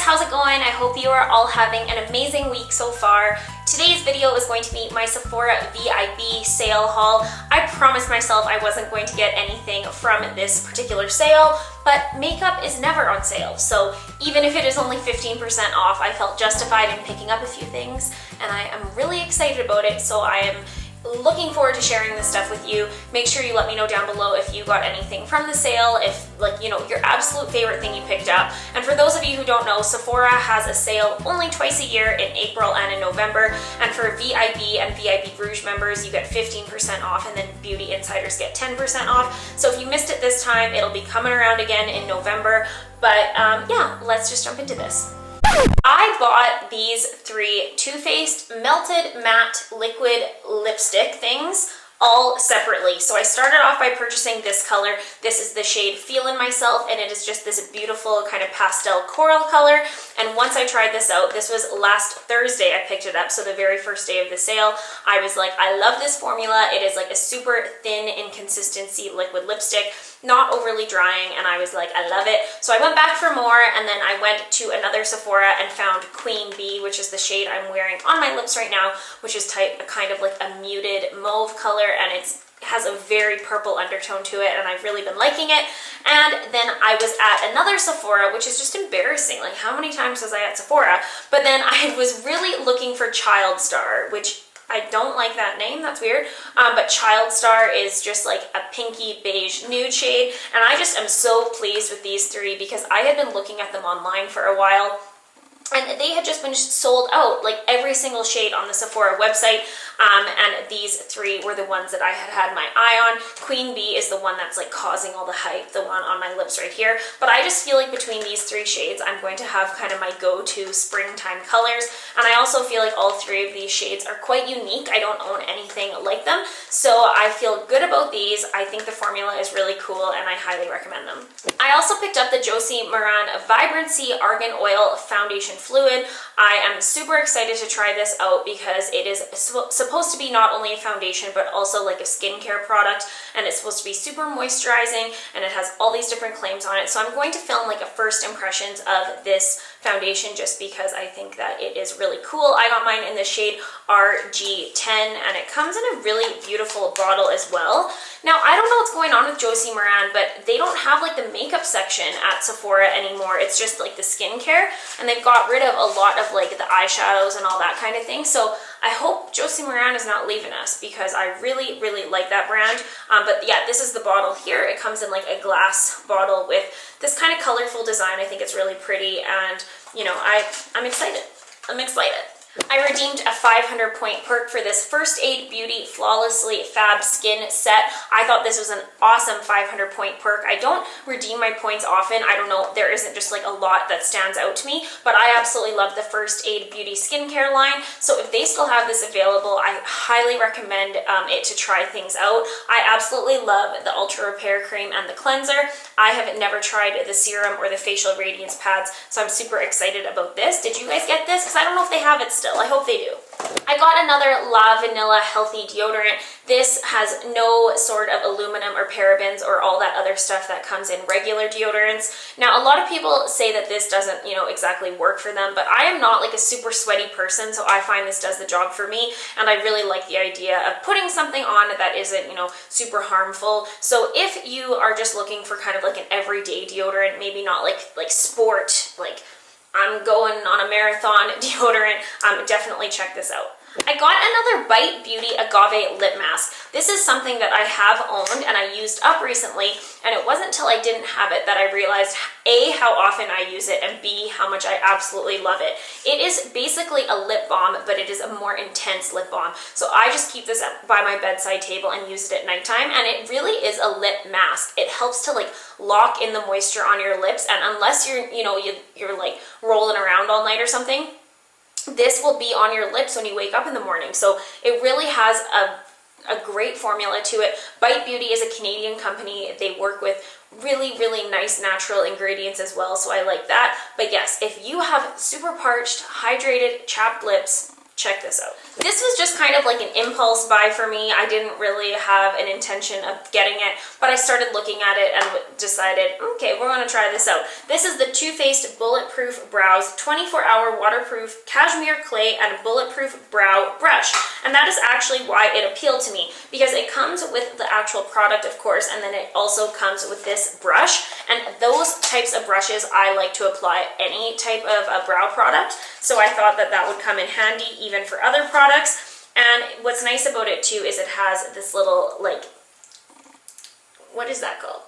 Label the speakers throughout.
Speaker 1: how's it going? I hope you are all having an amazing week so far. Today's video is going to be my Sephora VIB sale haul. I promised myself I wasn't going to get anything from this particular sale, but makeup is never on sale. So even if it is only 15% off, I felt justified in picking up a few things, and I am really excited about it. So I am looking forward to sharing this stuff with you. Make sure you let me know down below if you got anything from the sale, if your absolute favorite thing you picked up. And for those of you who don't know, Sephora has a sale only twice a year in April and in November. And for VIB and VIB Rouge members, you get 15% off, and then Beauty Insiders get 10% off. So if you missed it this time, it'll be coming around again in November. But yeah, let's just jump into this. I bought these three Too Faced Melted Matte Liquid Lipstick things all separately. So I started off by purchasing this color. This is the shade Feelin' Myself, and it is just this beautiful kind of pastel coral color. And once I tried this out, this was last Thursday I picked it up, so the very first day of the sale, I was like, I love this formula. It is like a super thin in consistency liquid lipstick, not overly drying, and I was like, I love it. So I went back for more, and then I went to another Sephora and found Queen Bee, which is the shade I'm wearing on my lips right now, which is kind of like a muted mauve color, and it has a very purple undertone to it, and I've really been liking it. And then I was at another Sephora, which is just embarrassing. Like, how many times was I at Sephora? But then I was really looking for Child Star, which I don't like that name, that's weird, but Child Star is just like a pinky beige nude shade, and I just am so pleased with these three because I had been looking at them online for a while, and they had just been sold out, like every single shade on the Sephora website, and these three were the ones that I had my eye on. Queen Bee is the one that's like causing all the hype, the one on my lips right here, but I just feel like between these three shades, I'm going to have kind of my go-to springtime colors, and I also feel like all three of these shades are quite unique. I don't own anything like them, so I feel good about these. I think the formula is really cool, and I highly recommend them. I also picked up the Josie Maran Vibrancy Argan Oil Foundation Fluid. I am super excited to try this out because it is supposed to be not only a foundation but also like a skincare product, and it's supposed to be super moisturizing, and it has all these different claims on it. So I'm going to film like a first impressions of this foundation just because I think that it is really cool. I got mine in the shade RG10, and it comes in a really beautiful bottle as well. Now, I don't know what's going on with Josie Maran, but they don't have like the makeup section at Sephora anymore. It's just like the skincare, and they've got rid of a lot of like the eyeshadows and all that kind of thing. So I hope Josie Maran is not leaving us because I really, really like that brand. But yeah, this is the bottle here. It comes in like a glass bottle with this kind of colorful design. I think it's really pretty, and I'm excited. I'm excited. I redeemed a 500 point perk for this First Aid Beauty Flawlessly Fab Skin set. I thought this was an awesome 500 point perk. I don't redeem my points often. I don't know, there isn't just like a lot that stands out to me, but I absolutely love the First Aid Beauty skincare line. So if they still have this available, I highly recommend it to try things out. I absolutely love the Ultra Repair Cream and the cleanser. I have never tried the serum or the facial radiance pads, so I'm super excited about this. Did you guys get this? Because I don't know if they have it still. I hope they do. I got another La Vanilla Healthy Deodorant. This has no sort of aluminum or parabens or all that other stuff that comes in regular deodorants. Now, a lot of people say that this doesn't, exactly work for them, but I am not like a super sweaty person, so I find this does the job for me, and I really like the idea of putting something on that isn't, super harmful. So if you are just looking for kind of like an everyday deodorant, maybe not like sport, like I'm going on a marathon deodorant, definitely check this out. I got another Bite Beauty Agave Lip Mask. This is something that I have owned and I used up recently, and it wasn't until I didn't have it that I realized A, how often I use it, and B, how much I absolutely love it. It is basically a lip balm, but it is a more intense lip balm. So I just keep this by my bedside table and use it at nighttime, and it really is a lip mask. It helps to like lock in the moisture on your lips, and unless you're, you're like rolling around all night or something, this will be on your lips when you wake up in the morning. So it really has a great formula to it. Bite Beauty is a Canadian company. They work with really, really nice natural ingredients as well, so I like that. But yes, if you have super parched, hydrated, chapped lips, check this out. This was just kind of like an impulse buy for me. I didn't really have an intention of getting it, but I started looking at it and decided, okay, we're gonna try this out. This is the Too Faced Bulletproof Brows 24-hour waterproof cashmere clay and bulletproof brow brush. And that is actually why it appealed to me, because it comes with the actual product, of course, and then it also comes with this brush. And those types of brushes I like to apply any type of a brow product. So I thought that that would come in handy even for other products. And what's nice about it too is it has this little, like, what is that called?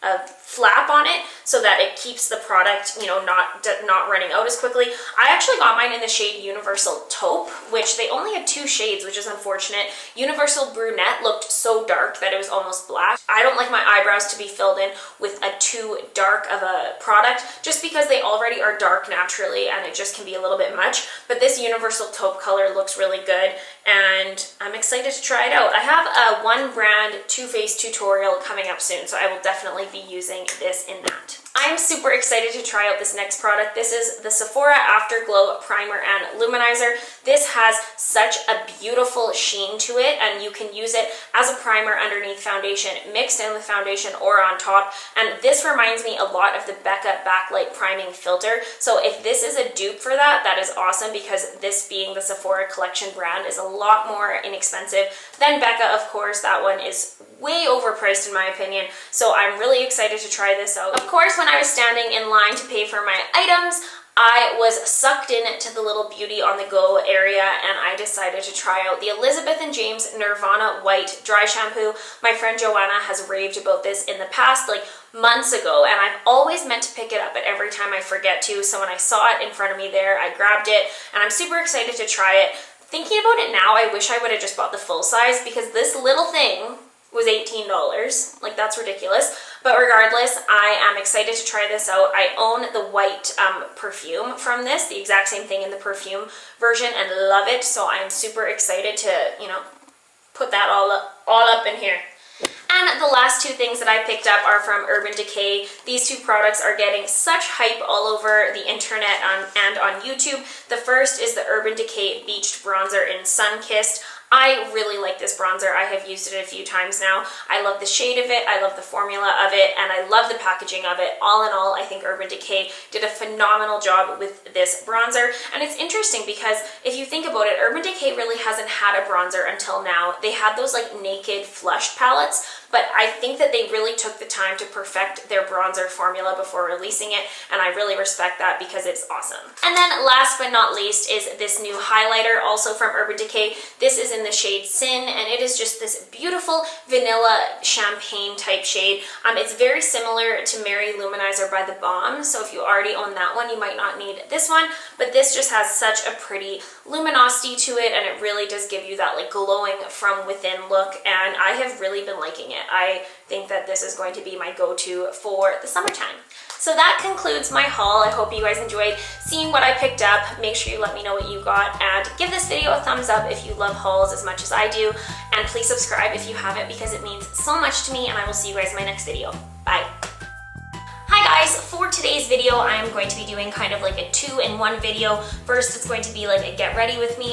Speaker 1: A flap on it, so that it keeps the product, you know, not running out as quickly. I actually got mine in the shade Universal Taupe, which they only had 2 shades, which is unfortunate. Universal Brunette looked so dark that it was almost black. I don't like my eyebrows to be filled in with a too dark of a product, just because they already are dark naturally and it just can be a little bit much. But this Universal Taupe color looks really good, and I'm excited to try it out. I have a one brand Too Faced tutorial coming up soon, so I will definitely be using this in that. I'm super excited to try out this next product. This is the Sephora Afterglow Primer and Luminizer. This has such a beautiful sheen to it, and you can use it as a primer underneath foundation, mixed in with foundation, or on top. And this reminds me a lot of the Becca Backlight Priming Filter. So if this is a dupe for that, that is awesome, because this being the Sephora Collection brand is a lot more inexpensive than Becca, of course. That one is way overpriced in my opinion. So I'm really excited to try this out. Of course, when I was standing in line to pay for my items, I was sucked into the little beauty on the go area, and I decided to try out the Elizabeth & James Nirvana White Dry Shampoo. My friend Joanna has raved about this in the past, like months ago, and I've always meant to pick it up, but every time I forget to. So when I saw it in front of me there, I grabbed it, and I'm super excited to try it. Thinking about it now, I wish I would have just bought the full size, because this little thing was $18. Like, that's ridiculous. But regardless, I am excited to try this out. I own the white perfume from this, the exact same thing in the perfume version, and love it. So I'm super excited to, you know, put that all up in here. And the last 2 things that I picked up are from Urban Decay. These 2 products are getting such hype all over the internet and on YouTube. The first is the Urban Decay Beached Bronzer in Sunkissed. I really like this bronzer. I have used it a few times now. I love the shade of it, I love the formula of it, and I love the packaging of it. All in all, I think Urban Decay did a phenomenal job with this bronzer. And it's interesting because if you think about it, Urban Decay really hasn't had a bronzer until now. They had those like naked flushed palettes, but I think that they really took the time to perfect their bronzer formula before releasing it, and I really respect that because it's awesome. And then last but not least is this new highlighter, also from Urban Decay. This is in the shade Sin, and it is just this beautiful vanilla champagne type shade. It's very similar to Mary Luminizer by The Balm, so if you already own that one, you might not need this one, but this just has such a pretty luminosity to it, and it really does give you that like glowing from within look, and I have really been liking it. I think that this is going to be my go-to for the summertime. So that concludes my haul. I hope you guys enjoyed seeing what I picked up. Make sure you let me know what you got, and give this video a thumbs up if you love hauls as much as I do, and please subscribe if you haven't, because it means so much to me, and I will see you guys in my next video. Bye. Hi guys, for today's video, I'm going to be doing kind of like a 2-in-1 video. First, it's going to be like a get ready with me